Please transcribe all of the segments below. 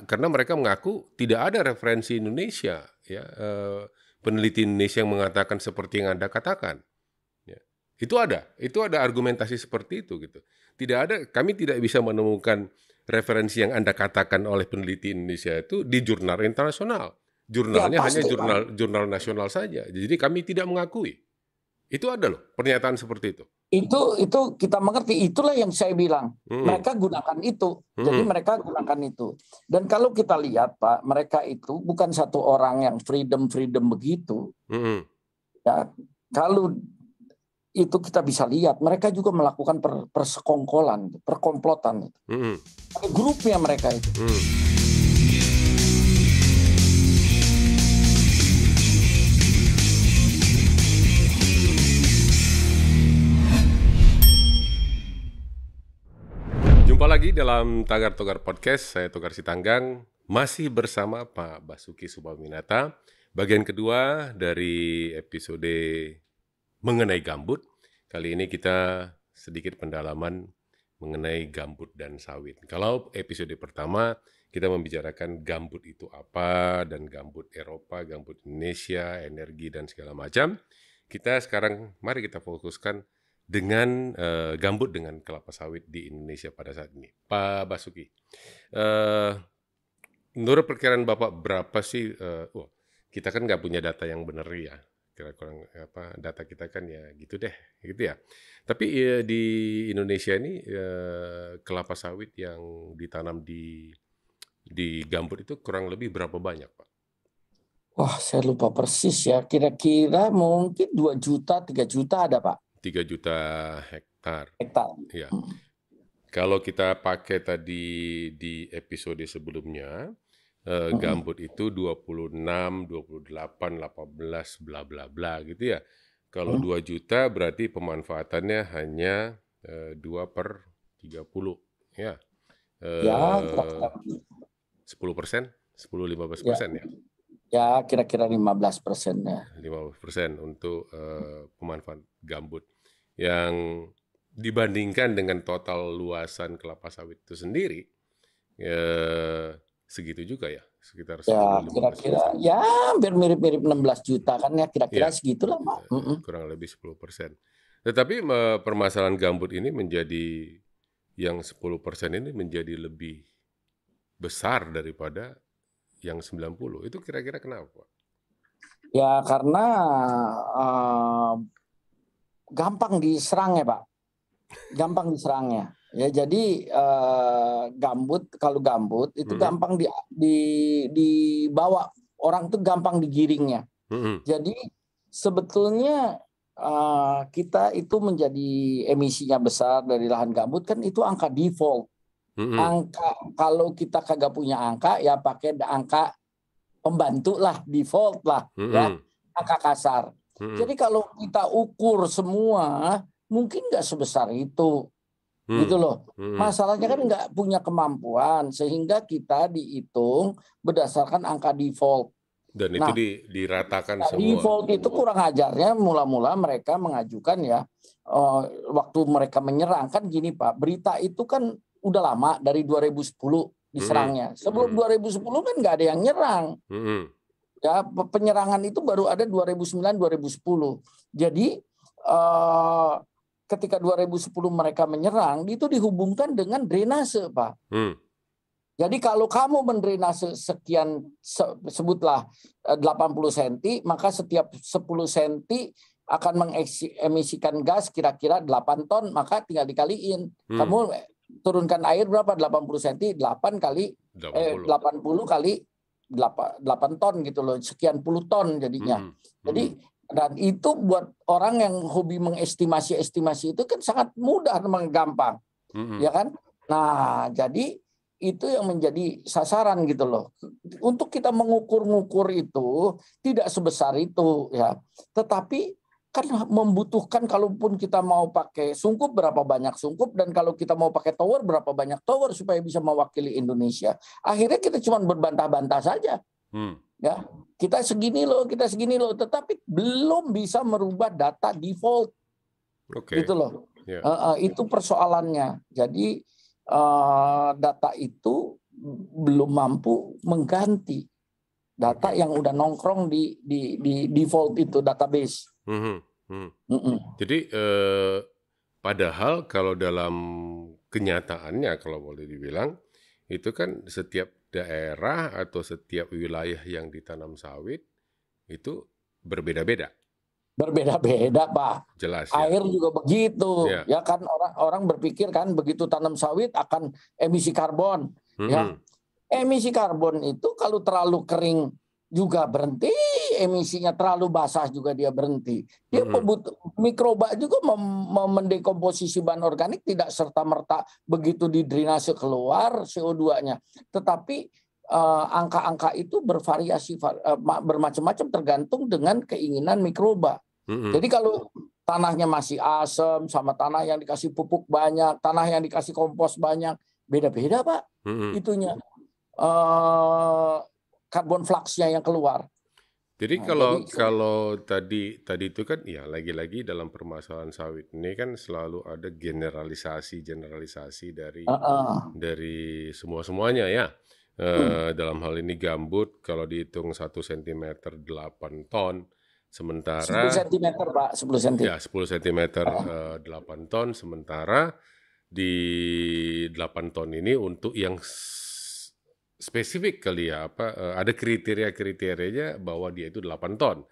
karena mereka mengaku tidak ada referensi Indonesia, ya, peneliti Indonesia yang mengatakan seperti yang Anda katakan. Ya. Itu ada argumentasi seperti itu gitu. Tidak ada, kami tidak bisa menemukan referensi yang Anda katakan oleh peneliti Indonesia itu di jurnal internasional. Ya Jurnalnya hanya pasti Pak. jurnal nasional saja. Jadi kami tidak mengakui. Itu ada loh pernyataan seperti itu. Itu kita mengerti, itulah yang saya bilang. Mm-mm. Mereka gunakan itu. Jadi Mm-mm. mereka gunakan itu. Dan kalau kita lihat Pak, mereka itu bukan satu orang yang freedom begitu. Mm-mm. Ya, kalau itu kita bisa lihat, mereka juga melakukan persekongkolan, perkomplotan. Mm-mm. Ada grupnya mereka itu. Mm. Jumpa lagi dalam Tagar Togar Podcast. Saya Togar Sitanggang, masih bersama Pak Basuki Subhaminata. Bagian kedua dari episode mengenai gambut. Kali ini kita sedikit pendalaman mengenai gambut dan sawit. Kalau episode pertama kita membicarakan gambut itu apa, dan gambut Eropa, gambut Indonesia, energi dan segala macam. Kita sekarang mari kita fokuskan dengan gambut dengan kelapa sawit di Indonesia pada saat ini. Pak Basuki, menurut perkiraan Bapak berapa sih, kita kan nggak punya data yang benar ya, kurang apa, data kita kan ya gitu deh, gitu ya. Tapi di Indonesia ini kelapa sawit yang ditanam di gambut itu kurang lebih berapa banyak, Pak? Wah, saya lupa persis ya. Kira-kira mungkin 2 juta, 3 juta ada Pak. 3 juta hektar. Hektar. Ya. Kalau kita pakai tadi di episode sebelumnya, gambut itu 26, 28, 18, bla bla bla gitu ya. Kalau 2 juta berarti pemanfaatannya hanya 2/30 ya. Ya, 10%, 10-15% ya, ya. ya kira-kira 15% ya. 15% untuk pemanfaat gambut yang dibandingkan dengan total luasan kelapa sawit itu sendiri, segitu juga ya, sekitar Ya, 10-15%. kira-kira ya hampir mirip-mirip 16 juta kan ya, kira-kira Ya, segitulah Pak. kurang lebih 10%. Tetapi permasalahan gambut ini menjadi, yang 10% ini menjadi lebih besar daripada yang 90. Itu kira-kira kenapa, Pak? Ya karena gampang diserang ya Pak. Gampang diserangnya. Ya jadi kalau gambut itu gampang dibawa, orang tuh gampang digiringnya. Jadi sebetulnya kita itu menjadi emisinya besar dari lahan gambut kan itu angka default. Angka kalau kita kagak punya angka ya pakai angka pembantu lah, default lah, ya, angka kasar. Jadi kalau kita ukur semua mungkin nggak sebesar itu, gitu loh. Masalahnya kan nggak punya kemampuan sehingga kita dihitung berdasarkan angka default. Dan Nah, itu diratakan semua. Default itu kurang ajarnya mula-mula mereka mengajukan ya, waktu mereka menyerang kan gini Pak, berita itu kan udah lama dari 2010 diserangnya. Sebelum 2010 kan nggak ada yang nyerang. Ya, penyerangan itu baru ada 2009-2010. Jadi ketika 2010 mereka menyerang, itu dihubungkan dengan drainase, Pak. Jadi kalau kamu mendrainase sekian, sebutlah 80 cm, maka setiap 10 cm akan mengemisikan gas kira-kira 8 ton, maka tinggal dikaliin. Kamu turunkan air berapa? 80 cm, 80 kali 8 ton gitu loh, sekian puluh ton jadinya. Jadi dan itu buat orang yang hobi mengestimasi itu kan sangat mudah, gampang. Ya kan? Nah, jadi itu yang menjadi sasaran gitu loh. Untuk kita mengukur-ngukur itu tidak sebesar itu ya. Tetapi kan membutuhkan, kalaupun kita mau pakai sungkup berapa banyak sungkup, dan kalau kita mau pakai tower berapa banyak tower supaya bisa mewakili Indonesia. Akhirnya kita cuma berbantah-bantah saja. Ya, kita segini loh, tetapi belum bisa merubah data default. Gitu loh. Itu persoalannya. Jadi data itu belum mampu mengganti data yang udah nongkrong di default itu database. Jadi padahal kalau dalam kenyataannya kalau boleh dibilang itu kan setiap daerah atau setiap wilayah yang ditanam sawit itu berbeda-beda. Berbeda-beda, Pak. Jelas ya. Air juga begitu. Ya kan orang berpikir kan begitu tanam sawit akan emisi karbon. Ya. Emisi karbon itu kalau terlalu kering juga berhenti, emisinya terlalu basah juga dia berhenti. Dia mikroba juga mendekomposisi bahan organik tidak serta-merta begitu di drainase keluar CO2-nya. Tetapi angka-angka itu bervariasi bermacam-macam tergantung dengan keinginan mikroba. Jadi kalau tanahnya masih asam sama tanah yang dikasih pupuk banyak, tanah yang dikasih kompos banyak, beda-beda, Pak. Itunya karbon fluxnya yang keluar. Jadi kalau tadi itu kan ya lagi-lagi dalam permasalahan sawit ini kan selalu ada generalisasi dari semuanya ya. Dalam hal ini gambut kalau dihitung 1 cm 8 ton, sementara 10 cm, Pak, 10 cm. Ya, 10 cm 8 ton, sementara di 8 ton ini untuk yang spesifik kali ya, ada kriteria-kriterianya bahwa dia itu 8 ton.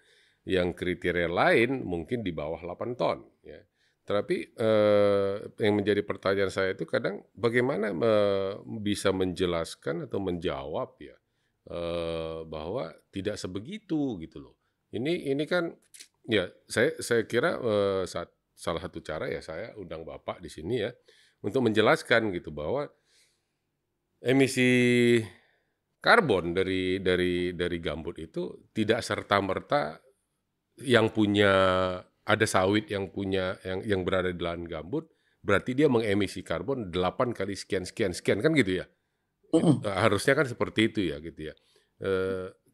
Yang kriteria lain mungkin di bawah 8 ton ya. Tapi yang menjadi pertanyaan saya itu kadang bagaimana bisa menjelaskan atau menjawab ya bahwa tidak sebegitu gitu loh. Ini kan ya saya kira salah satu cara ya saya undang Bapak di sini ya untuk menjelaskan gitu bahwa emisi karbon dari gambut itu tidak serta-merta yang punya ada sawit yang berada di lahan gambut berarti dia mengemisi karbon 8 kali sekian kan gitu ya. Harusnya kan seperti itu ya gitu ya.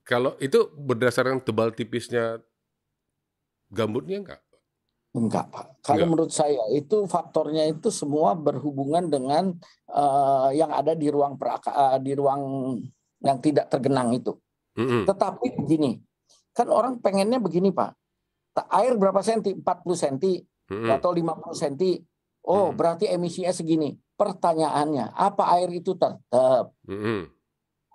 Kalau itu berdasarkan tebal tipisnya gambutnya enggak, Pak. Kalau menurut saya itu faktornya itu semua berhubungan dengan yang ada di ruang yang tidak tergenang itu. Tetapi begini, kan orang pengennya begini, Pak. Air berapa senti? 40 senti atau 50 senti. Oh, berarti emisinya segini. Pertanyaannya, apa air itu tetap?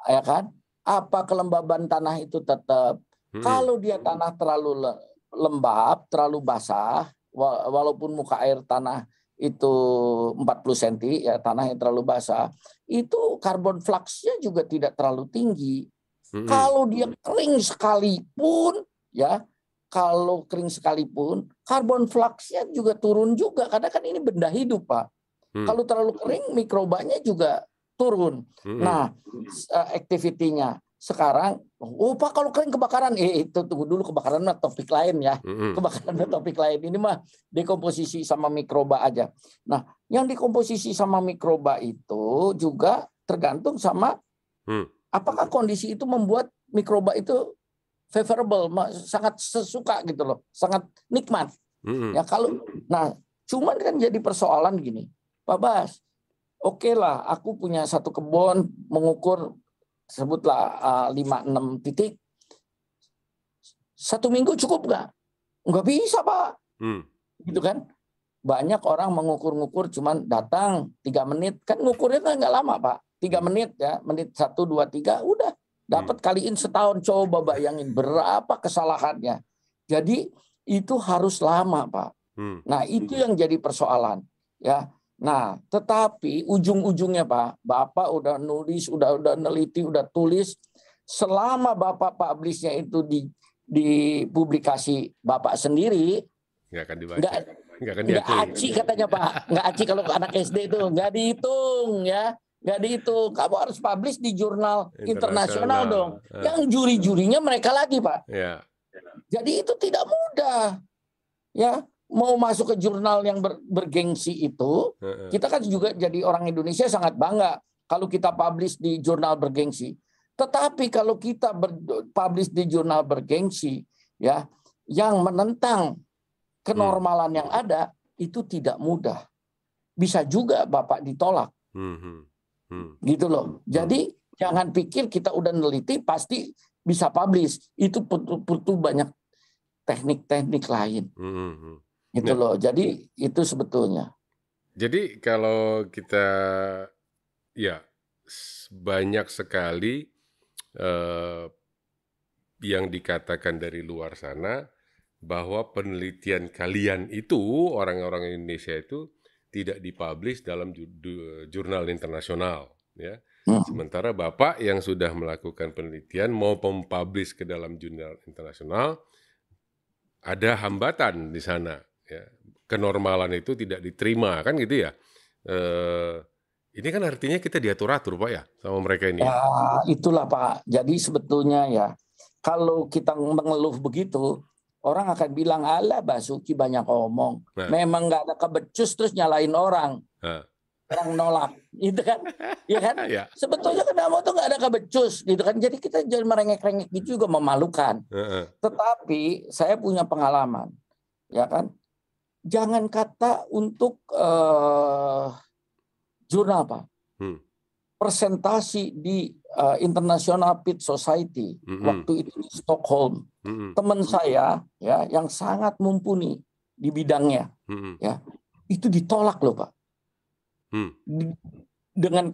Ya kan? Apa kelembaban tanah itu tetap? Kalau dia tanah terlalu lembab, terlalu basah, walaupun muka air tanah itu 40 cm, ya tanah yang terlalu basah, itu karbon fluxnya juga tidak terlalu tinggi. Kalau dia kering sekalipun, ya, karbon fluxnya juga turun juga, karena kan ini benda hidup, Pak. Kalau terlalu kering, mikrobanya juga turun. Nah, activity-nya sekarang, Pak, kalau kering kebakaran, itu tunggu dulu, kebakaran mah topik lain ya. Kebakaran mah topik lain. Ini mah dekomposisi sama mikroba aja. Nah, yang dekomposisi sama mikroba itu juga tergantung sama apakah kondisi itu membuat mikroba itu favorable, sangat sesuka gitu loh, sangat nikmat. Ya cuman kan jadi persoalan gini, Pak Bas, oke lah, aku punya satu kebun mengukur sebutlah 5-6 titik. 1 minggu cukup nggak? Nggak bisa, Pak. Gitu kan? Banyak orang mengukur-ngukur cuman datang 3 menit. Kan ngukurnya kan nggak lama, Pak. 3 menit ya, menit 1, 2, 3, udah. Dapat kaliin setahun, coba bayangin berapa kesalahannya. Jadi itu harus lama, Pak. Nah, itu yang jadi persoalan. Ya. Nah, tetapi ujung-ujungnya, Pak, Bapak udah nulis, udah neliti, udah tulis, selama Bapak publish-nya itu di publikasi Bapak sendiri, nggak akan dibaca. Nggak aci katanya, Pak. Nggak aci kalau anak SD itu, nggak dihitung ya. Nggak dihitung. Kamu harus publish di jurnal internasional dong. Yang juri-jurinya mereka lagi, Pak. Ya. Jadi itu tidak mudah. Ya, mau masuk ke jurnal yang bergengsi itu, kita kan juga jadi orang Indonesia sangat bangga kalau kita publish di jurnal bergengsi. Tetapi kalau kita publish di jurnal bergengsi, ya, yang menentang kenormalan yang ada, itu tidak mudah. Bisa juga Bapak ditolak. Gitu loh. Jadi jangan pikir kita udah neliti pasti bisa publish. Itu butuh banyak teknik-teknik lain. Gitu loh. Jadi itu sebetulnya. Jadi kalau kita ya banyak sekali yang dikatakan dari luar sana bahwa penelitian kalian itu, orang-orang Indonesia itu tidak dipublish dalam jurnal internasional, ya. Sementara Bapak yang sudah melakukan penelitian mau mempublish ke dalam jurnal internasional, ada hambatan di sana, ya. Kenormalan itu tidak diterima, kan gitu ya. Ini kan artinya kita diatur-atur, Pak, ya, sama mereka ini. Ya, itulah Pak. Jadi sebetulnya ya, kalau kita mengeluh begitu, orang akan bilang, alah Basuki banyak omong. Memang nggak ada kebecus terus nyalain orang. Orang nolak, gitu kan? Ya kan? Ya. Sebetulnya kenapa tuh nggak ada kebecus, gitu kan? Jadi kita jangan merengek-rengek gitu juga memalukan. Tetapi saya punya pengalaman, ya kan? Jangan kata untuk jurnal Pak. Presentasi di International Peace Society waktu itu di Stockholm. Teman saya ya yang sangat mumpuni di bidangnya, ya itu ditolak loh Pak. Dengan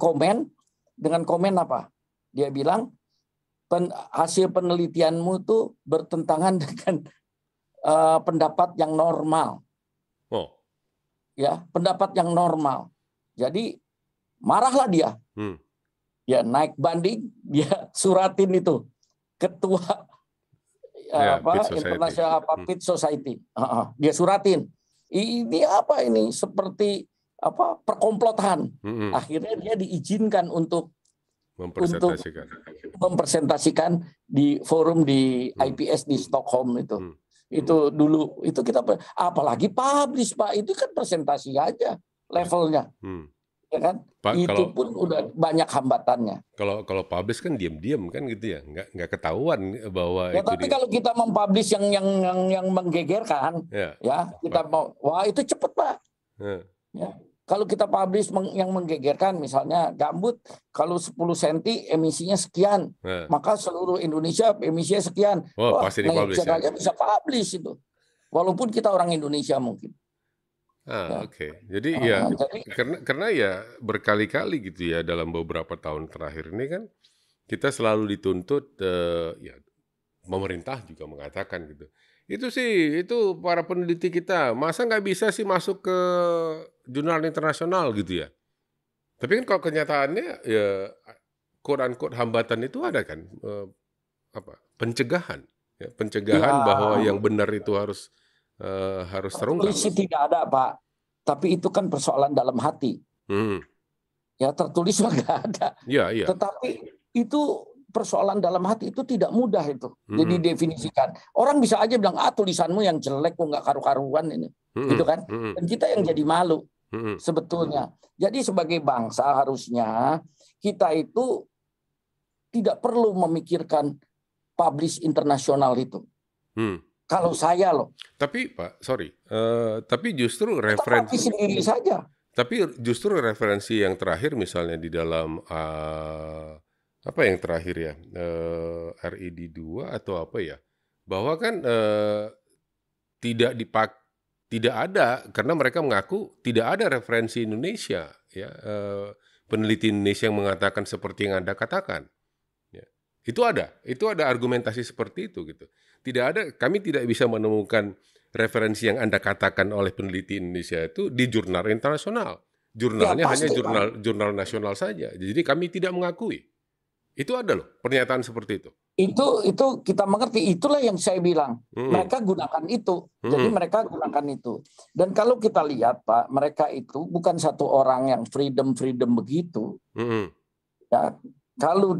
komen apa? Dia bilang hasil penelitianmu tuh bertentangan dengan pendapat yang normal. Ya, pendapat yang normal. Jadi marahlah dia. Ya naik banding, dia suratin itu ketua International Peace Society. Dia suratin. Ini apa ini? Seperti perkomplotan. Akhirnya dia diizinkan untuk mempresentasikan di forum di IPS di Stockholm itu. Itu dulu itu kita apalagi publish Pak, itu kan presentasi aja levelnya. Ya kan? Pak, itu pun udah banyak hambatannya. Kalau publish kan diam-diam kan gitu ya, nggak ketahuan bahwa ya, itu. Tapi kalau kita mempublish yang menggegerkan, ya kita mau, wah itu cepet Pak. Ya. Kalau kita publish yang menggegerkan, misalnya gambut, kalau 10 cm emisinya sekian, maka seluruh Indonesia emisinya sekian. Wah, pasti dipublish ya. Bisa publish itu, walaupun kita orang Indonesia mungkin. Oke. Jadi ya karena ya berkali-kali gitu ya dalam beberapa tahun terakhir ini kan kita selalu dituntut ya pemerintah juga mengatakan gitu. Itu para peneliti kita masa nggak bisa sih masuk ke jurnal internasional gitu ya. Tapi kan kalau kenyataannya ya quote-unquote hambatan itu ada kan pencegahan bahwa yang benar itu harus terungkap. Tertulis tidak ada Pak, tapi itu kan persoalan dalam hati. Ya tertulis nggak ada. Iya. Tetapi itu persoalan dalam hati itu tidak mudah itu. Jadi definisikan. Orang bisa aja bilang tulisanmu yang jelek kok nggak karu-karuan ini, gitu kan? Dan kita yang jadi malu sebetulnya. Jadi sebagai bangsa harusnya kita itu tidak perlu memikirkan publish internasional itu. Kalau saya loh. Tapi Pak, sorry, tapi justru referensi sendiri saja. Tapi justru referensi yang terakhir misalnya di dalam apa yang terakhir ya, RID 2 atau apa ya, bahwa kan tidak ada karena mereka mengaku tidak ada referensi Indonesia ya, peneliti Indonesia yang mengatakan seperti yang Anda katakan. Itu ada argumentasi seperti itu gitu. Kami tidak bisa menemukan referensi yang Anda katakan oleh peneliti Indonesia itu di jurnal internasional. Jurnalnya hanya jurnal nasional saja. Jadi kami tidak mengakui. Itu ada loh pernyataan seperti itu. Itu kita mengerti, itulah yang saya bilang. Mereka gunakan itu. Jadi mereka gunakan itu. Dan kalau kita lihat Pak, mereka itu bukan satu orang yang freedom begitu. Ya, kalau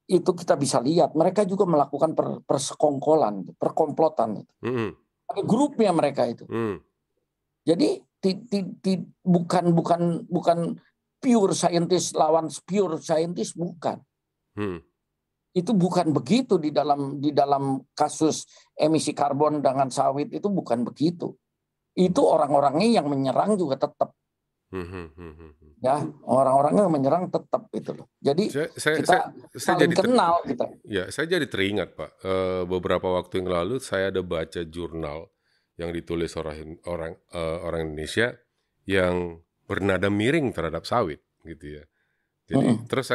itu kita bisa lihat mereka juga melakukan persekongkolan, perkomplotan. Ada grupnya mereka itu. Jadi bukan pure scientist lawan pure scientist, bukan. Itu bukan begitu di dalam kasus emisi karbon dengan sawit, itu bukan begitu. Itu orang-orangnya yang menyerang juga tetap Ya, orang-orangnya menyerang tetap itu loh. Jadi kita saling kenal kita. Ya, saya jadi teringat Pak, beberapa waktu yang lalu saya ada baca jurnal yang ditulis orang Indonesia yang bernada miring terhadap sawit gitu ya. Jadi terus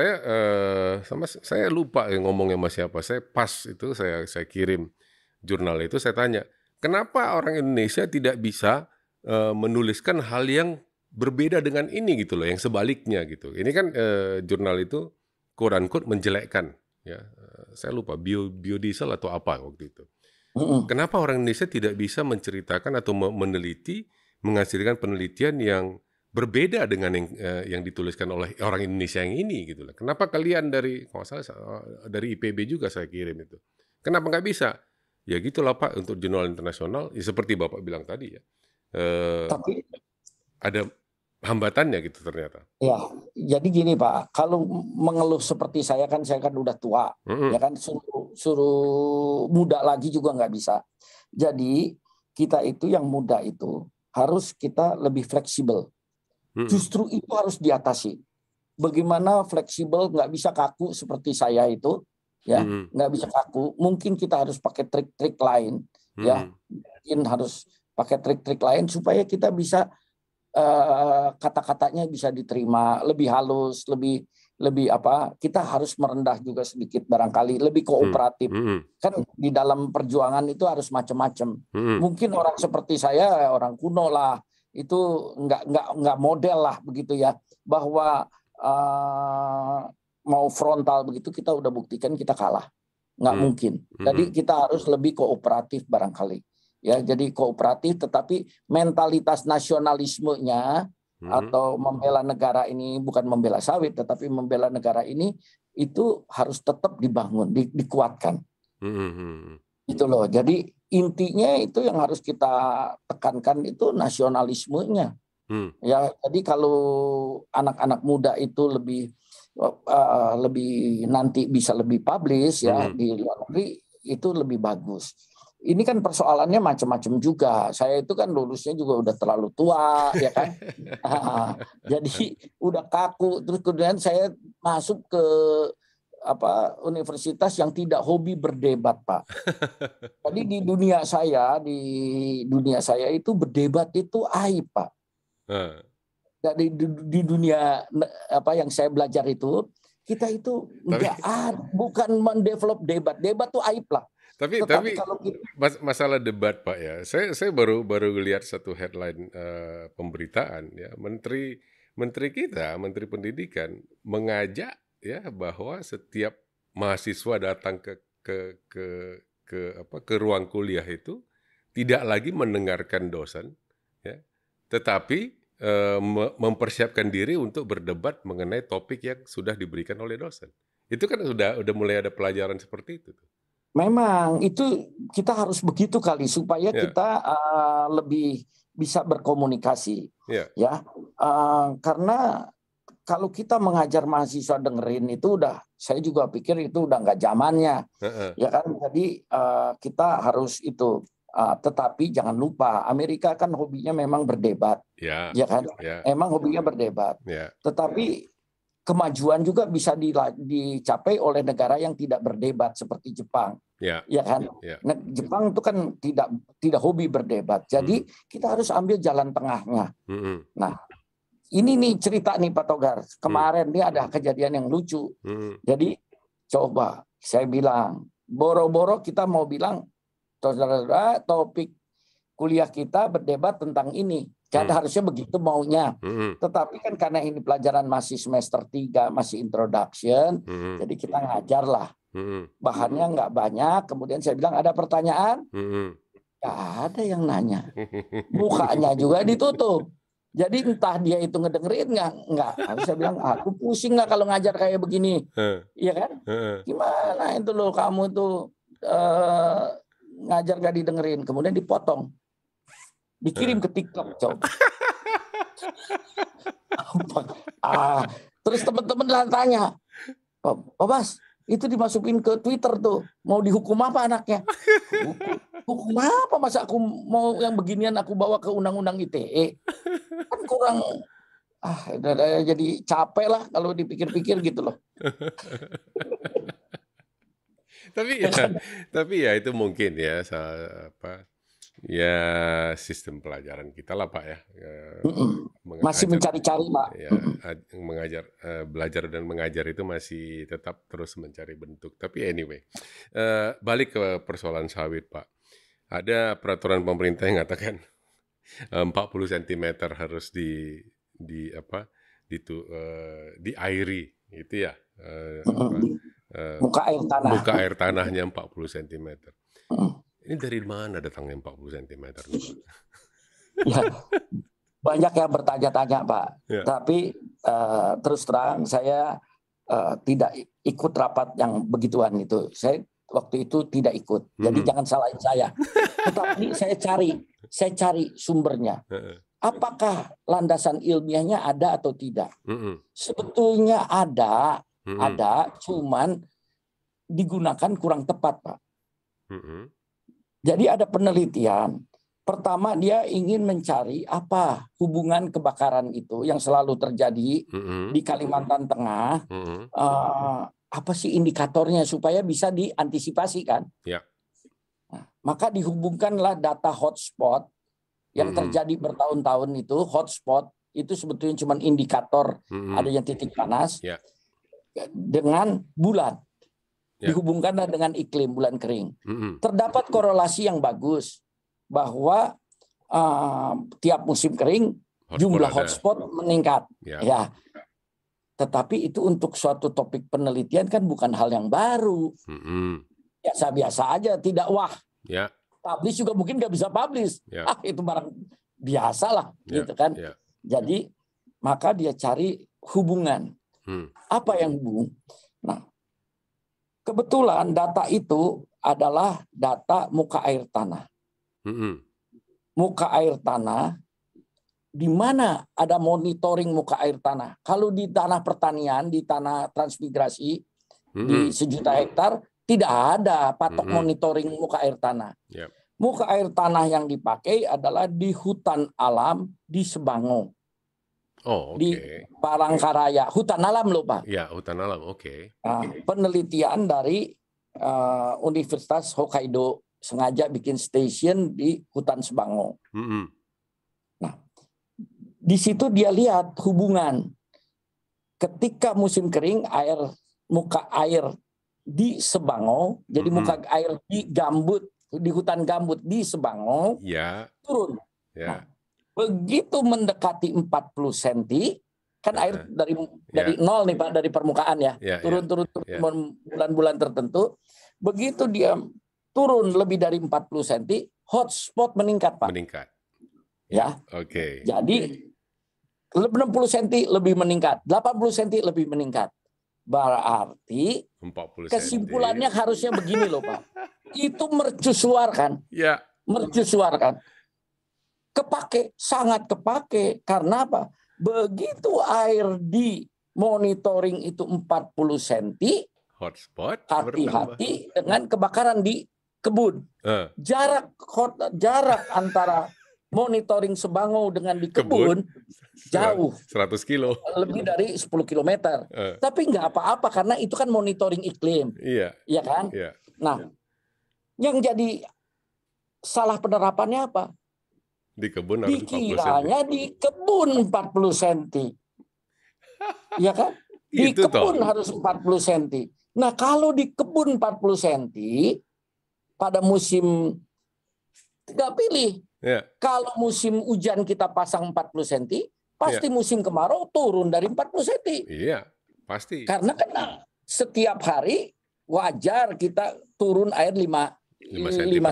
saya lupa ngomongnya sama siapa. Saya pas itu saya kirim jurnal itu, saya tanya, kenapa orang Indonesia tidak bisa menuliskan hal yang berbeda dengan ini gitu loh, yang sebaliknya gitu. Ini kan jurnal itu quote unquote menjelekkan ya. Saya lupa biodiesel atau apa waktu itu. Kenapa orang Indonesia tidak bisa menceritakan atau meneliti, menghasilkan penelitian yang berbeda dengan yang dituliskan oleh orang Indonesia yang ini gitu loh. Kenapa kalian dari IPB juga saya kirim itu. Kenapa nggak bisa? Ya gitulah Pak, untuk jurnal internasional ya seperti Bapak bilang tadi ya. Tapi ada hambatannya gitu ternyata. Ya, jadi gini Pak, kalau mengeluh seperti saya kan udah tua, ya kan suruh muda lagi juga nggak bisa. Jadi kita itu yang muda itu harus kita lebih fleksibel. Justru itu harus diatasi. Bagaimana fleksibel, nggak bisa kaku seperti saya itu, ya nggak bisa kaku. Mungkin kita harus pakai trik-trik lain, ya mungkin harus pakai trik-trik lain supaya kita bisa kata-katanya bisa diterima lebih halus, lebih apa, kita harus merendah juga sedikit barangkali, lebih kooperatif. Kan di dalam perjuangan itu harus macam-macam. Mungkin orang seperti saya, orang kuno lah, itu nggak model lah begitu ya, bahwa mau frontal begitu kita udah buktikan kita kalah. Nggak mungkin. Jadi kita harus lebih kooperatif barangkali. Ya, jadi kooperatif, tetapi mentalitas nasionalismenya atau membela negara ini, bukan membela sawit, tetapi membela negara ini, itu harus tetap dibangun, dikuatkan. Itu loh. Jadi intinya itu yang harus kita tekankan itu nasionalismenya. Ya, jadi kalau anak-anak muda itu lebih nanti bisa lebih publish ya di luar negeri, itu lebih bagus. Ini kan persoalannya macam-macam juga. Saya itu kan lulusnya juga udah terlalu tua, ya kan. Jadi udah kaku. Terus kemudian saya masuk ke universitas yang tidak hobi berdebat, Pak. Jadi di dunia saya itu berdebat itu aib, Pak. Jadi di dunia yang saya belajar itu, kita itu bukan mendevelop debat. Debat tuh aib lah. Tapi kalau masalah debat Pak ya, saya baru lihat satu headline pemberitaan ya, Menteri Pendidikan mengajak ya bahwa setiap mahasiswa datang ke ruang kuliah itu tidak lagi mendengarkan dosen ya, tetapi mempersiapkan diri untuk berdebat mengenai topik yang sudah diberikan oleh dosen. Itu kan udah mulai ada pelajaran seperti itu. Memang itu kita harus begitu kali supaya kita lebih bisa berkomunikasi, ya. Karena kalau kita mengajar mahasiswa dengerin itu saya juga pikir itu udah nggak zamannya, ya kan. Jadi kita harus itu. Tetapi jangan lupa Amerika kan hobinya memang berdebat, ya kan. Emang hobinya berdebat, tetapi kemajuan juga bisa dicapai oleh negara yang tidak berdebat seperti Jepang, ya kan. Nah, Jepang itu kan tidak hobi berdebat, jadi kita harus ambil jalan tengahnya. Nah, ini nih cerita nih Pak Togar, kemarin nih ada kejadian yang lucu. Jadi coba saya bilang, boro-boro kita mau bilang, saudara-saudara, topik kuliah kita berdebat tentang ini. Jadi harusnya begitu maunya. Tetapi kan karena ini pelajaran masih semester 3, masih introduction, jadi kita ngajar lah. Bahannya nggak banyak. Kemudian saya bilang, ada pertanyaan? Nggak ada yang nanya. Mukanya juga ditutup. Jadi entah dia itu ngedengerin nggak. Saya bilang, aku pusing nggak kalau ngajar kayak begini. Iya kan? Gimana itu loh kamu tuh ngajar nggak didengerin. Kemudian dipotong. Dikirim ke TikTok, coba. Terus teman-teman tanya, Pak Bas, itu dimasukin ke Twitter tuh, mau dihukum apa anaknya? Hukum apa, masa aku mau yang beginian aku bawa ke undang-undang ITE? Kan kurang udah jadi capek lah kalau dipikir-pikir gitu loh. Tapi ya itu mungkin ya ya sistem pelajaran kita lah Pak ya. Masih mencari-cari Pak. Ya, belajar dan mengajar itu masih tetap terus mencari bentuk. Tapi anyway, balik ke persoalan sawit Pak. Ada peraturan pemerintah yang mengatakan 40 cm harus diairi itu ya. Muka air tanah. Muka air tanahnya 40 cm. Ini dari mana datangnya 40 cm? Ya, banyak yang bertanya-tanya Pak. Ya. Tapi terus terang saya tidak ikut rapat yang begituan itu. Saya waktu itu tidak ikut. Jadi jangan salahin saya. Tetapi saya cari sumbernya. Apakah landasan ilmiahnya ada atau tidak? Sebetulnya ada, cuman digunakan kurang tepat, Pak. Jadi ada penelitian. Pertama dia ingin mencari apa hubungan kebakaran itu yang selalu terjadi di Kalimantan Tengah. Apa sih indikatornya supaya bisa diantisipasi kan? Ya. Nah, maka dihubungkanlah data hotspot yang terjadi bertahun-tahun itu. Hotspot itu sebetulnya cuma indikator adanya titik panas dengan bulan. Dihubungkanlah dengan iklim bulan kering. Terdapat korelasi yang bagus bahwa tiap musim kering jumlah hotspot meningkat. Ya. Tetapi itu untuk suatu topik penelitian kan bukan hal yang baru. Biasa-biasa aja, tidak wah. Publish juga mungkin nggak bisa publish. Itu barang biasa lah, gitu kan. Jadi maka dia cari hubungan. Apa yang hubung? Nah, kebetulan data itu adalah data muka air tanah. Muka air tanah, di mana ada monitoring muka air tanah. Kalau di tanah pertanian, di tanah transmigrasi, di 1 juta hektar, tidak ada patok monitoring muka air tanah. Muka air tanah yang dipakai adalah di hutan alam di Sebango. Di Palangkaraya. Hutan alam loh Pak. Ya, hutan alam, oke. Nah, penelitian dari Universitas Hokkaido sengaja bikin station di hutan Sebango. Nah, di situ dia lihat hubungan ketika musim kering muka air di Sebango, jadi muka air di gambut, di hutan gambut di Sebango turun. Nah, begitu mendekati 40 cm, kan air dari nol nih Pak, dari permukaan turun bulan-bulan tertentu. Begitu dia turun lebih dari 40 cm, hotspot meningkat Pak. Oke. Jadi 60 cm lebih meningkat, 80 cm lebih meningkat. Berarti 40 kesimpulannya harusnya begini loh Pak. Itu mercusuar kan? Ya. Mercusuar kan? Sangat kepake. Karena apa? Begitu air di monitoring itu 40 cm, hotspot, hati-hati dengan kebakaran di kebun. Jarak antara monitoring Sebango dengan di kebun jauh. 100 kilo. Lebih dari 10 kilometer. Tapi nggak apa-apa karena itu kan monitoring iklim. Iya kan? Nah, yang jadi salah penerapannya apa? Di kebun harus 40 cm. Dikiranya di kebun 40 cm. Iya kan? Di kebun harus 40 cm. Nah, kalau di kebun 40 cm pada musim nggak pilih. Kalau musim hujan kita pasang 40 cm, pasti musim kemarau turun dari 40 cm. Iya, pasti. Karena kan setiap hari wajar kita turun air 5 cm.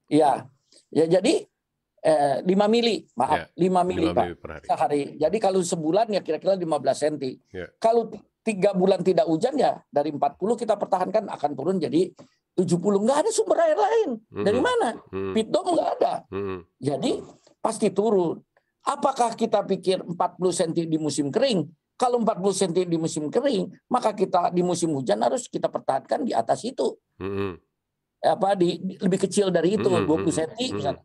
Ya, jadi 5 mili, maaf, 5 mili Pak sehari. Jadi kalau sebulan ya kira-kira 15 cm. Kalau 3 bulan tidak hujan ya dari 40 kita pertahankan akan turun jadi 70. Nggak ada sumber air lain. Dari mana? Pitdom nggak ada. Jadi pasti turun. Apakah kita pikir 40 cm di musim kering? Kalau 40 cm di musim kering, maka kita di musim hujan harus kita pertahankan di atas itu. Lebih kecil dari itu, 20 cm.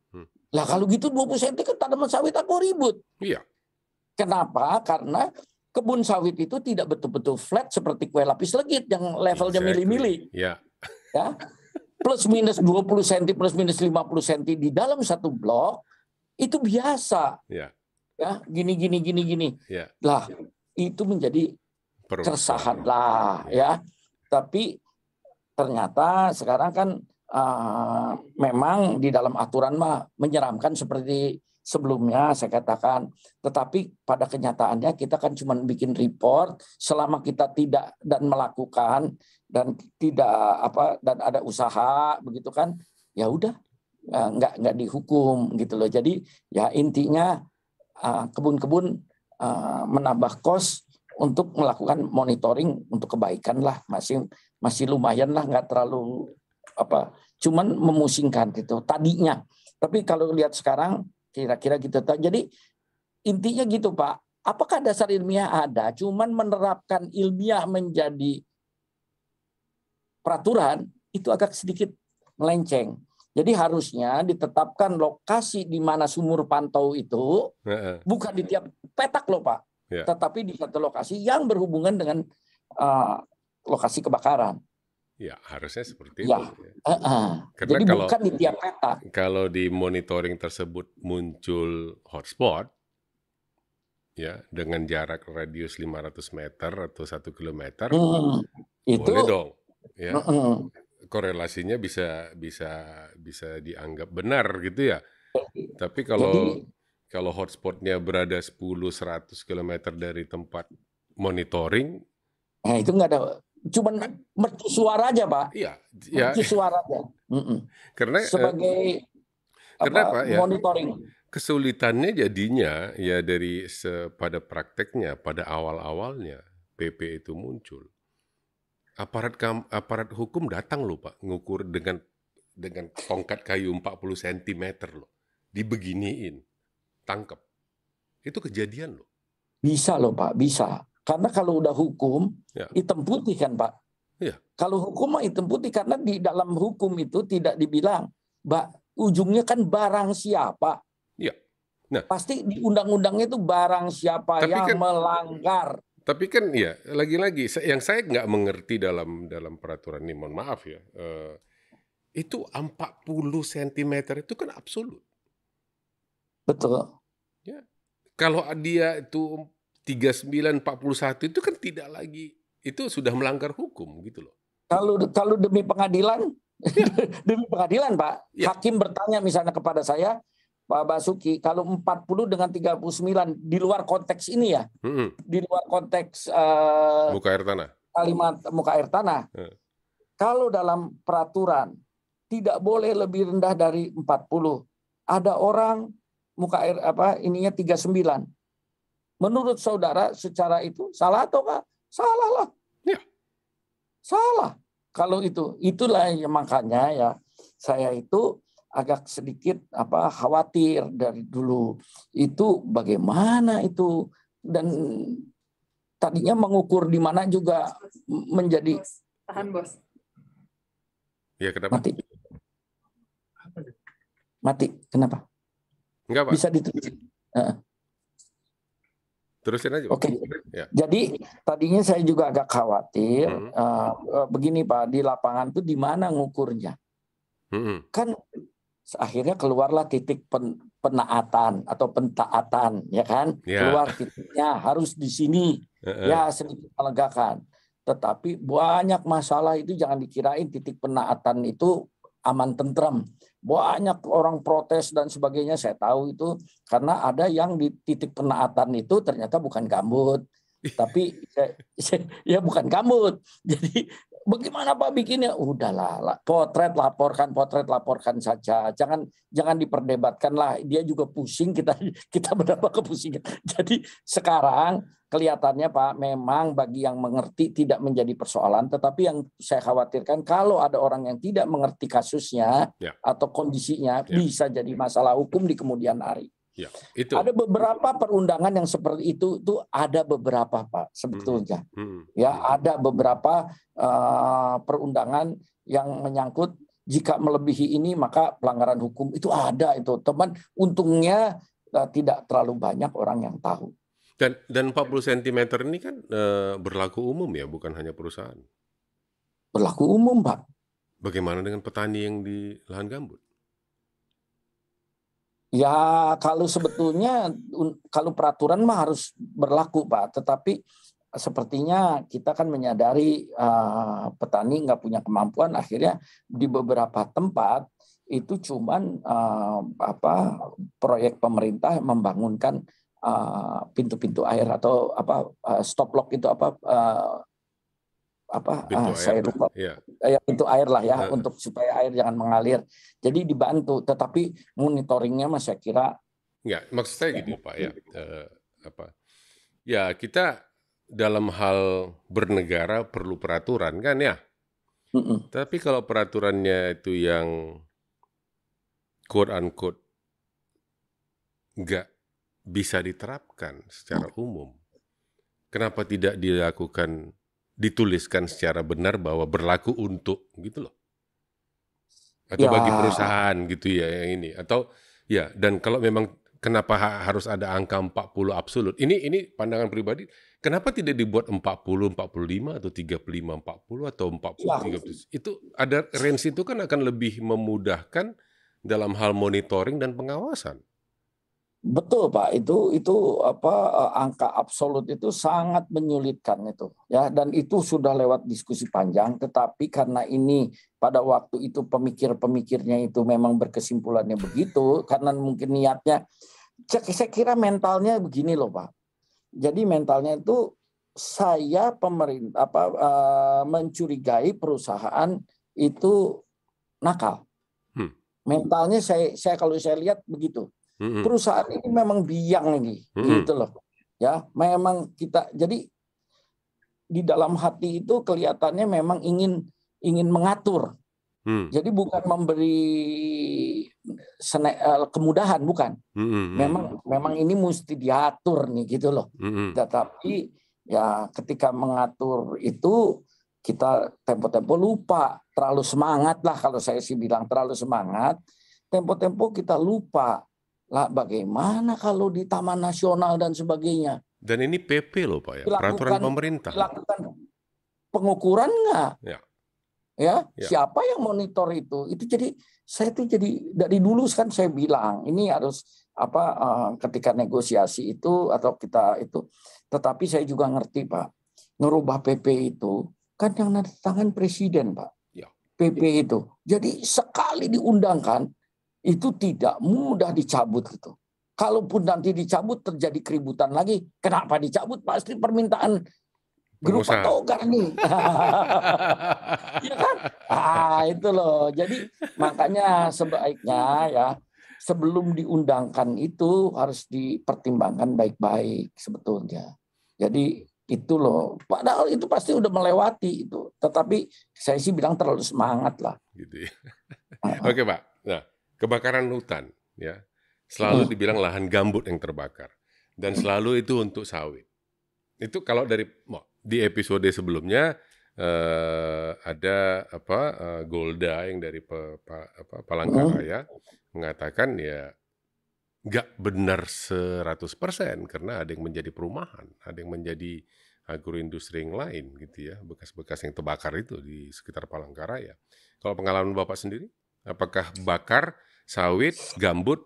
Lah kalau gitu 20 cm kan tanaman sawit aku ribut. Iya. Kenapa? Karena kebun sawit itu tidak betul-betul flat seperti kue lapis legit yang levelnya mili-mili. Ya. Ya. Plus minus 20 cm, plus minus 50 cm di dalam satu blok itu biasa. Ya. Ya, gini. Ya. Lah, itu menjadi keresahan lah ya. Tapi ternyata sekarang kan memang di dalam aturan mah menyeramkan seperti sebelumnya saya katakan, tetapi pada kenyataannya kita kan cuma bikin report selama kita tidak dan melakukan dan tidak dan ada usaha begitu kan, ya udah nggak dihukum gitu loh. Jadi ya intinya kebun-kebun menambah kos untuk melakukan monitoring untuk kebaikan lah, masih lumayan lah, nggak terlalu cuman memusingkan gitu tadinya. Tapi kalau lihat sekarang kira-kira gitu. Jadi intinya gitu Pak, apakah dasar ilmiah ada, cuman menerapkan ilmiah menjadi peraturan itu agak sedikit melenceng. Jadi harusnya ditetapkan lokasi di mana sumur pantau itu bukan di tiap petak loh Pak, tetapi di satu lokasi yang berhubungan dengan lokasi kebakaran. Ya, harusnya seperti itu. Karena jadi bukan di tiap peta. Kalau di monitoring tersebut muncul hotspot, ya dengan jarak radius 500 meter atau 1 kilometer, boleh dong. Ya, korelasinya bisa dianggap benar gitu ya. Tapi kalau hotspotnya berada 10-100 kilometer dari tempat monitoring, nah itu nggak ada. Cuman mercusuar aja Pak. Iya, mercusuar aja. Karena sebagai monitoring. Kesulitannya jadinya ya pada prakteknya pada awalnya PP itu muncul. Aparat hukum datang loh Pak, ngukur dengan tongkat kayu 40 cm loh. Dibeginiin, tangkap. Itu kejadian loh. Bisa loh Pak, bisa. Karena kalau udah hukum, hitam putih kan Pak. Ya. Kalau hukum mah hitam putih, karena di dalam hukum itu tidak dibilang, ujungnya kan barang siapa. Ya. Nah, pasti di undang-undangnya itu barang siapa yang melanggar. Tapi kan ya, lagi-lagi yang saya nggak mengerti dalam peraturan ini, mohon maaf ya, itu 40 cm itu kan absolut. Betul. Ya. Kalau dia itu 39, 41 itu kan tidak lagi, itu sudah melanggar hukum gitu loh. Kalau demi pengadilan, demi pengadilan Pak, hakim bertanya misalnya kepada saya, Pak Basuki, kalau 40 dengan 39 di luar konteks ini ya, di luar konteks muka air tanah, kalimat muka air tanah, kalau dalam peraturan tidak boleh lebih rendah dari 40, ada orang muka air ininya 39. Menurut saudara secara itu salah atau enggak? Salah lah. Ya. Salah. Kalau itulah yang makanya ya saya itu agak sedikit khawatir dari dulu. Itu bagaimana itu, dan tadinya mengukur di mana juga menjadi tahan bos. Ya, kenapa? Mati. Kenapa? Enggak, Pak. Bisa ditulis. Terusin aja. Oke. Ya. Jadi tadinya saya juga agak khawatir. Begini Pak, di lapangan itu di mana ngukurnya? Kan akhirnya keluarlah titik penaatan atau pentaatan, ya kan? Keluar titiknya harus di sini. Ya sedikit melegakan. Tetapi banyak masalah itu jangan dikirain titik penaatan itu aman tentram. Banyak orang protes dan sebagainya, saya tahu itu karena ada yang di titik penaatan itu ternyata bukan gambut, tapi ya bukan gambut. Jadi bagaimana Pak bikinnya? Udahlah, potret laporkan saja. Jangan diperdebatkan lah. Dia juga pusing, kita berapa kepusingan. Jadi sekarang kelihatannya Pak, memang bagi yang mengerti tidak menjadi persoalan, tetapi yang saya khawatirkan kalau ada orang yang tidak mengerti kasusnya atau kondisinya bisa jadi masalah hukum di kemudian hari. Ya, itu. Ada beberapa perundangan yang seperti itu ada beberapa Pak sebetulnya. Ya, ada beberapa perundangan yang menyangkut jika melebihi ini maka pelanggaran hukum itu ada itu. Teman, untungnya tidak terlalu banyak orang yang tahu. Dan 40 cm ini kan berlaku umum ya, bukan hanya perusahaan. Berlaku umum, Pak. Bagaimana dengan petani yang di lahan gambut? Ya kalau sebetulnya kalau peraturan mah harus berlaku, Pak. Tetapi sepertinya kita kan menyadari petani nggak punya kemampuan, akhirnya di beberapa tempat itu cuman proyek pemerintah membangunkan pintu-pintu air atau stop lock itu Pintu air, saya lupa ya. pintu air lah ya, untuk supaya air jangan mengalir. Jadi dibantu, tetapi monitoringnya mas saya kira Enggak, maksud saya gini Pak ya, ya kita dalam hal bernegara perlu peraturan kan ya. Tapi kalau peraturannya itu yang quote unquote nggak bisa diterapkan secara umum, kenapa tidak dituliskan secara benar bahwa berlaku untuk gitu loh, atau bagi perusahaan gitu ya yang ini, atau ya, dan kalau memang kenapa harus ada angka 40 absolut, ini pandangan pribadi, kenapa tidak dibuat 40, 45 atau 35, 40 atau 40, 30, itu ada range itu kan akan lebih memudahkan dalam hal monitoring dan pengawasan. Betul Pak, itu angka absolut itu sangat menyulitkan itu ya, dan itu sudah lewat diskusi panjang. Tetapi karena ini pada waktu itu pemikirnya itu memang berkesimpulannya begitu, karena mungkin niatnya, saya kira mentalnya begini loh Pak. Jadi mentalnya itu saya pemerintah mencurigai perusahaan itu nakal. Mentalnya saya kalau saya lihat begitu. Perusahaan ini memang biang ini, gitu loh. Ya, memang kita jadi di dalam hati itu kelihatannya memang ingin mengatur. Jadi bukan memberi kemudahan, bukan. Memang ini mesti diatur nih, gitu loh. Tetapi ya ketika mengatur itu kita tempo-tempo lupa, terlalu semangat lah kalau saya sih bilang, terlalu semangat. Tempo-tempo kita lupa. Lah bagaimana kalau di Taman Nasional dan sebagainya? Dan ini PP loh Pak ya, peraturan pemerintah. Dilakukan pengukuran nggak? Ya, siapa yang monitor itu? Itu jadi saya tuh jadi dari dulu kan saya bilang ini harus ketika negosiasi itu atau kita itu. Tetapi saya juga ngerti Pak, ngerubah PP itu kan yang nanti tangan presiden Pak. PP itu. Jadi sekali diundangkan itu tidak mudah dicabut gitu. Kalaupun nanti dicabut terjadi keributan lagi, kenapa dicabut? Pasti permintaan grup Pak Togar nih. Ya kan? Itu loh. Jadi makanya sebaiknya ya sebelum diundangkan itu harus dipertimbangkan baik-baik sebetulnya. Jadi itu loh. Padahal itu pasti udah melewati itu. Tetapi saya sih bilang terlalu semangat lah. Gitu ya. Oke Pak. Nah, kebakaran hutan ya selalu dibilang lahan gambut yang terbakar dan selalu itu untuk sawit. Itu kalau di episode sebelumnya ada Golda yang dari Palangkaraya mengatakan ya nggak benar 100% karena ada yang menjadi perumahan, ada yang menjadi agroindustri yang lain gitu ya, bekas-bekas yang terbakar itu di sekitar Palangkaraya. Kalau pengalaman Bapak sendiri, apakah bakar sawit, gambut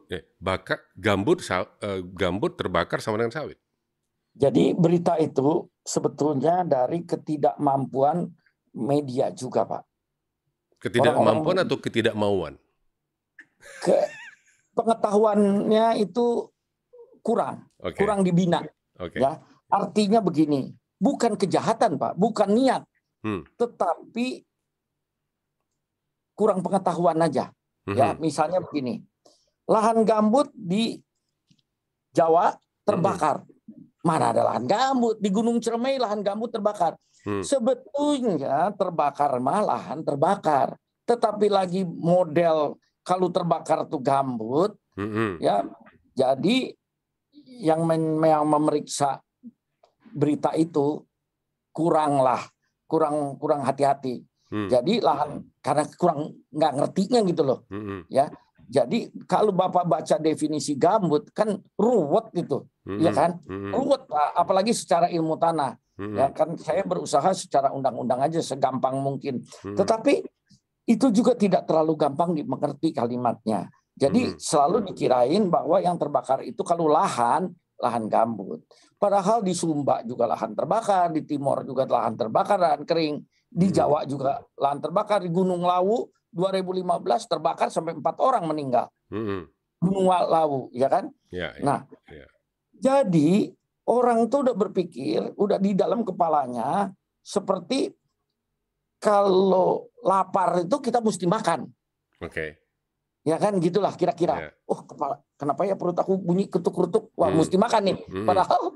terbakar sama dengan sawit? Jadi berita itu sebetulnya dari ketidakmampuan media juga, Pak. Ketidakmampuan atau ketidakmauan? Pengetahuannya itu kurang dibina. Ya, artinya begini, bukan kejahatan, Pak, bukan niat, tetapi kurang pengetahuan aja. Ya, misalnya begini, lahan gambut di Jawa terbakar. Mana ada lahan gambut? Di Gunung Ciremai lahan gambut terbakar. Sebetulnya terbakar mah lahan terbakar. Tetapi lagi model kalau terbakar itu gambut, ya. Jadi yang memeriksa berita itu kurang hati-hati. Jadi lahan karena kurang nggak ngertinya gitu loh, ya. Jadi kalau Bapak baca definisi gambut kan ruwet gitu, ya kan? Ruwet, Pak. Apalagi secara ilmu tanah. Ya kan saya berusaha secara undang-undang aja segampang mungkin. Tetapi itu juga tidak terlalu gampang dimengerti kalimatnya. Jadi selalu dikirain bahwa yang terbakar itu kalau lahan gambut. Padahal di Sumba juga lahan terbakar, di Timor juga lahan terbakar, lahan kering. Di Jawa juga lahan terbakar, di Gunung Lawu 2015 terbakar sampai 4 orang meninggal. Gunung Lawu, ya kan? Nah, jadi orang itu udah berpikir, udah di dalam kepalanya seperti kalau lapar itu kita mesti makan. Ya kan gitulah kira-kira. Oh, kenapa ya perut aku bunyi ketuk-ketuk? Wah, mesti makan nih. Padahal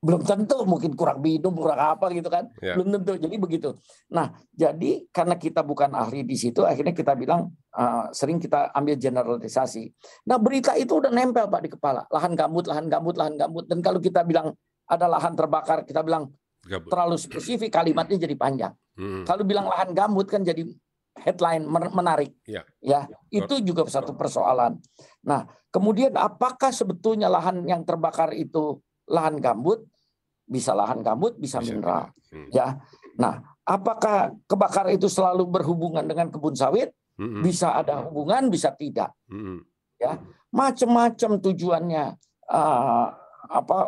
belum tentu, mungkin kurang minum, kurang apa gitu kan. Belum tentu. Jadi begitu. Nah, jadi karena kita bukan ahli di situ, akhirnya kita bilang sering kita ambil generalisasi. Nah, berita itu udah nempel Pak di kepala. Lahan gambut, lahan gambut, lahan gambut. Dan kalau kita bilang ada lahan terbakar, kita bilang terlalu spesifik, kalimatnya jadi panjang. Kalau bilang lahan gambut kan jadi headline menarik, ya itu juga satu persoalan. Nah, kemudian apakah sebetulnya lahan yang terbakar itu lahan gambut? Bisa lahan gambut, bisa mineral, ya. Nah, apakah kebakar itu selalu berhubungan dengan kebun sawit? Bisa ada hubungan, bisa tidak, ya. Macam-macam tujuannya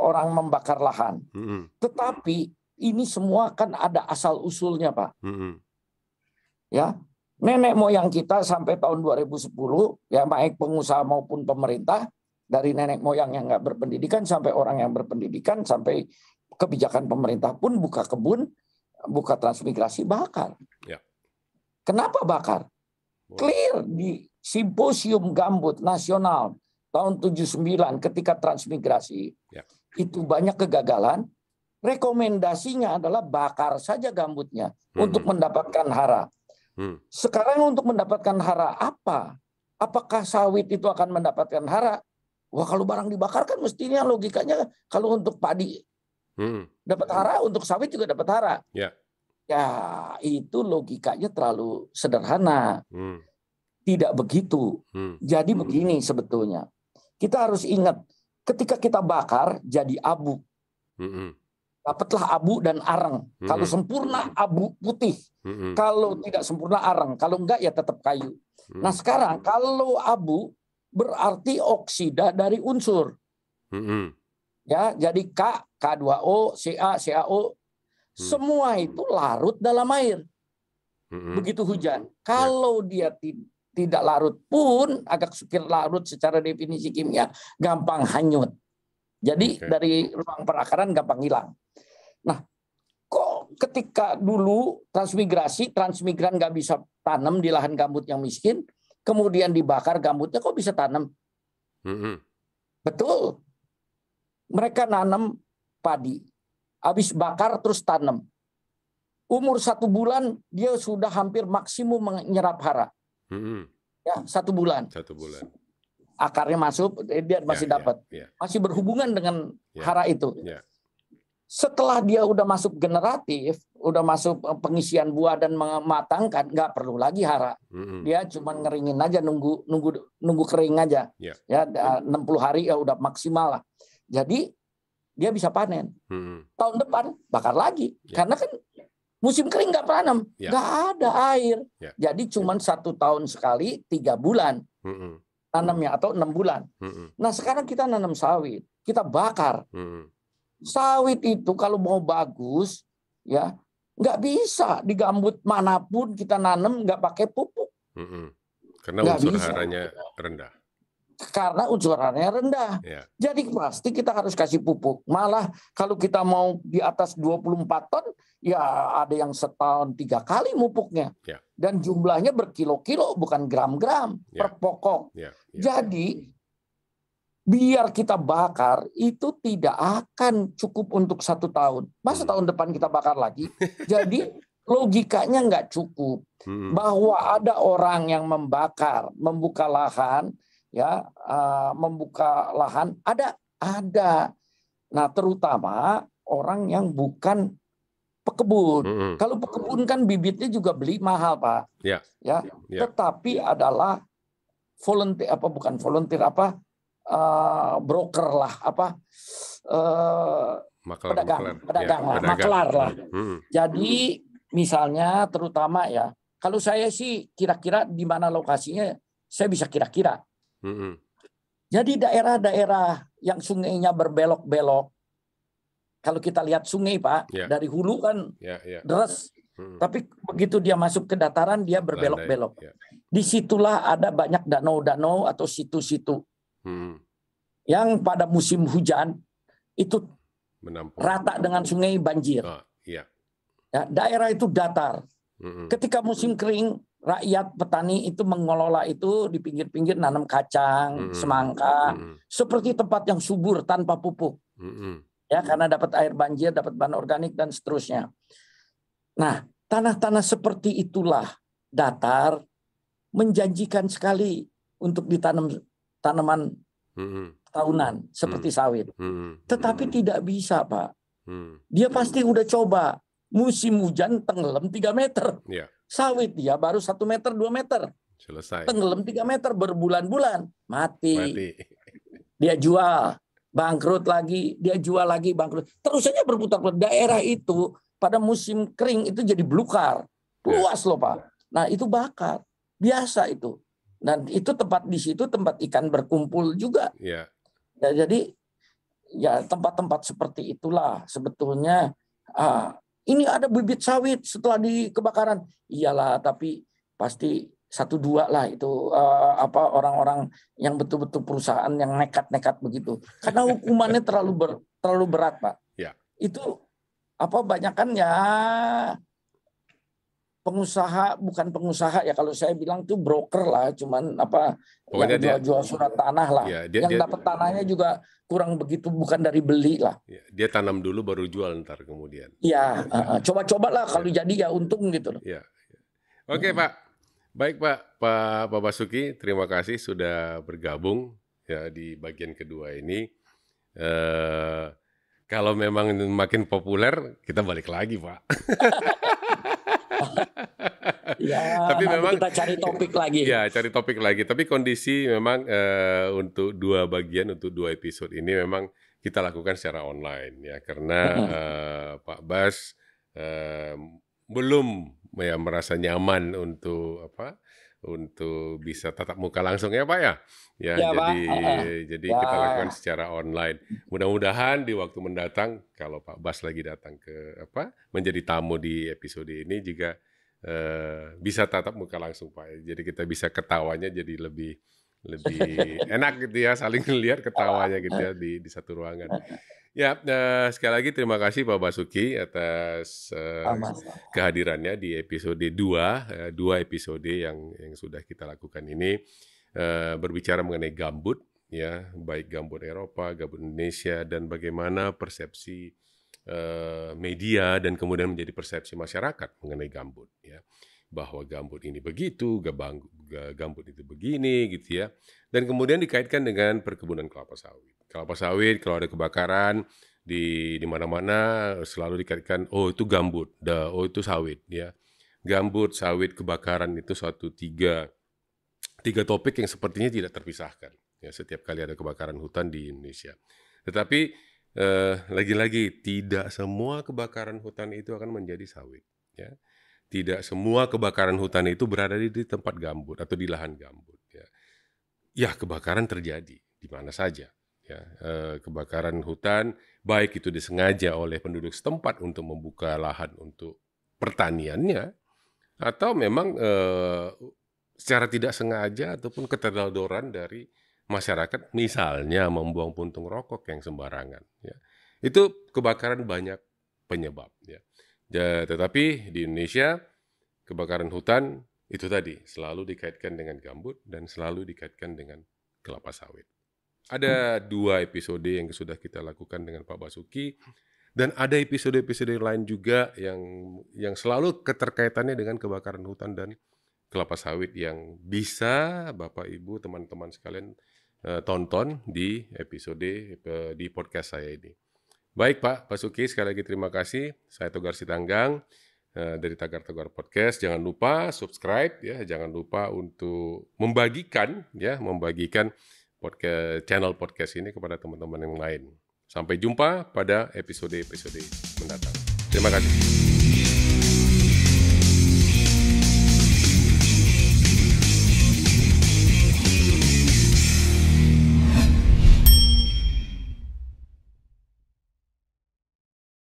orang membakar lahan. Tetapi ini semua kan ada asal usulnya, Pak. Ya. Nenek moyang kita sampai tahun 2010, ya baik pengusaha maupun pemerintah, dari nenek moyang yang nggak berpendidikan sampai orang yang berpendidikan, sampai kebijakan pemerintah pun buka kebun, buka transmigrasi, bakar. Kenapa bakar? Clear di Simposium Gambut Nasional tahun 79 ketika transmigrasi, itu banyak kegagalan. Rekomendasinya adalah bakar saja gambutnya untuk mendapatkan hara. Sekarang untuk mendapatkan hara apa? Apakah sawit itu akan mendapatkan hara? Wah, kalau barang dibakar kan mestinya logikanya kalau untuk padi dapat hara, untuk sawit juga dapat hara. Ya, itu logikanya terlalu sederhana. Tidak begitu. Jadi begini sebetulnya. Kita harus ingat, ketika kita bakar jadi abu. Dapatlah abu dan arang. Kalau sempurna abu putih. Kalau tidak sempurna arang. Kalau enggak ya tetap kayu. Nah sekarang kalau abu berarti oksida dari unsur. Ya, jadi K, K2O, Ca, CaO. Semua itu larut dalam air. Begitu hujan. Kalau dia tidak larut pun, agak sukir larut secara definisi kimia, gampang hanyut. Jadi dari ruang perakaran gampang hilang. Nah, kok ketika dulu transmigran nggak bisa tanam di lahan gambut yang miskin, kemudian dibakar gambutnya kok bisa tanam? Betul. Mereka nanam padi, habis bakar terus tanam. Umur 1 bulan dia sudah hampir maksimum menyerap hara. Ya, 1 bulan. 1 bulan. Akarnya masuk, dia masih dapat. Masih berhubungan dengan hara itu. Setelah dia udah masuk generatif, udah masuk pengisian buah dan mematangkan, nggak perlu lagi hara. Dia cuma ngeringin aja, nunggu kering aja. Ya, 60 hari ya udah maksimal lah. Jadi dia bisa panen. Tahun depan bakar lagi, karena kan musim kering nggak tanam, nggak ada air. Jadi cuma 1 tahun sekali 3 bulan tanamnya atau 6 bulan. Nah sekarang kita nanam sawit, kita bakar. Sawit itu kalau mau bagus, ya nggak bisa di gambut manapun kita nanam nggak pakai pupuk. Karena unsur haranya rendah. Karena unsur haranya rendah. Jadi pasti kita harus kasih pupuk. Malah kalau kita mau di atas 24 ton, ya ada yang setahun 3 kali pupuknya. Dan jumlahnya berkilo-kilo, bukan gram-gram per pokok. Jadi biar kita bakar itu tidak akan cukup untuk 1 tahun. Masa tahun depan kita bakar lagi? Jadi logikanya nggak cukup. Bahwa ada orang yang membakar, membuka lahan, ya, membuka lahan ada. Nah, terutama orang yang bukan pekebun. Kalau pekebun kan bibitnya juga beli mahal, Pak. Ya. Tetapi adalah volunteer bukan volunteer broker lah pedagang lah, maklar lah. Jadi misalnya terutama ya, kalau saya sih kira-kira di mana lokasinya saya bisa kira-kira. Jadi daerah-daerah yang sungainya berbelok-belok, kalau kita lihat sungai Pak, dari hulu kan deras, tapi begitu dia masuk ke dataran dia berbelok-belok. Disitulah ada banyak danau-danau atau situ-situ yang pada musim hujan itu rata dengan sungai banjir. Ya, daerah itu datar. Ketika musim kering, rakyat petani itu mengelola itu di pinggir-pinggir nanam kacang, semangka, seperti tempat yang subur tanpa pupuk. Ya, karena dapat air banjir, dapat bahan organik dan seterusnya. Nah, tanah-tanah seperti itulah datar menjanjikan sekali untuk ditanam tanaman tahunan seperti sawit. Tetapi tidak bisa, Pak. Dia pasti udah coba. Musim hujan tenggelam 3 meter. Sawit dia baru 1 meter, 2 meter. Selesai. Tenggelam 3 meter berbulan-bulan. Mati. Dia jual. Bangkrut lagi. Dia jual lagi, bangkrut. Terus saja berputar-putar. Daerah itu pada musim kering itu jadi belukar. Luas loh, Pak. Nah, itu bakar. Biasa itu. Dan itu tempat di situ tempat ikan berkumpul juga. Ya, jadi ya tempat-tempat seperti itulah sebetulnya ini ada bibit sawit setelah di kebakaran. Iyalah, tapi pasti 1-2 lah itu orang-orang yang betul-betul perusahaan yang nekat-nekat begitu. Karena hukumannya terlalu berat, Pak. Itu banyakan ya pengusaha, bukan pengusaha ya, kalau saya bilang tuh broker lah, cuman yang jual-jual surat tanah lah. Yang dapat tanahnya juga kurang begitu, bukan dari beli lah. Dia tanam dulu baru jual ntar kemudian. Iya, coba-coba lah kalau jadi ya untung gitu loh. Oke, Pak. Baik, Pak Basuki, terima kasih sudah bergabung ya di bagian kedua ini. Kalau memang makin populer, kita balik lagi, Pak. Tapi memang kita cari topik lagi. Ya, cari topik lagi. Tapi kondisi memang untuk 2 bagian, untuk 2 episode ini memang kita lakukan secara online ya, karena Pak Bas belum ya merasa nyaman untuk untuk bisa tatap muka langsung ya Pak ya. Jadi kita lakukan secara online. Mudah-mudahan di waktu mendatang kalau Pak Bas lagi datang ke menjadi tamu di episode ini juga bisa tatap muka langsung Pak. Jadi kita bisa ketawanya jadi lebih enak gitu ya, saling lihat ketawanya gitu ya di satu ruangan. Ya, sekali lagi terima kasih Pak Basuki atas kehadirannya di episode 2 episode yang sudah kita lakukan ini, berbicara mengenai gambut ya, baik gambut Eropa, gambut Indonesia, dan bagaimana persepsi media dan kemudian menjadi persepsi masyarakat mengenai gambut ya, bahwa gambut ini begitu, gambut itu begini gitu ya, dan kemudian dikaitkan dengan perkebunan kelapa sawit. Kelapa sawit kalau ada kebakaran di mana-mana selalu dikaitkan itu gambut, itu sawit ya. Gambut, sawit, kebakaran itu tiga topik yang sepertinya tidak terpisahkan ya setiap kali ada kebakaran hutan di Indonesia. Tetapi lagi-lagi tidak semua kebakaran hutan itu akan menjadi sawit ya. Tidak semua kebakaran hutan itu berada di tempat gambut atau di lahan gambut ya. Ya, kebakaran terjadi di mana saja ya. Kebakaran hutan baik itu disengaja oleh penduduk setempat untuk membuka lahan untuk pertaniannya, atau memang secara tidak sengaja ataupun keterdodoran dari masyarakat, misalnya membuang puntung rokok yang sembarangan ya. Itu kebakaran banyak penyebab ya. Tetapi di Indonesia kebakaran hutan itu tadi selalu dikaitkan dengan gambut dan selalu dikaitkan dengan kelapa sawit. Ada 2 episode yang sudah kita lakukan dengan Pak Basuki, dan ada episode-episode lain juga yang selalu keterkaitannya dengan kebakaran hutan dan kelapa sawit yang bisa Bapak Ibu teman-teman sekalian tonton di episode di podcast saya ini. Baik Pak Basuki, sekali lagi terima kasih. Saya Togar Sitanggang. dari Tagar Togar Podcast. Jangan lupa subscribe ya, jangan lupa untuk membagikan podcast channel podcast ini kepada teman-teman yang lain. Sampai jumpa pada episode-episode mendatang. Terima kasih.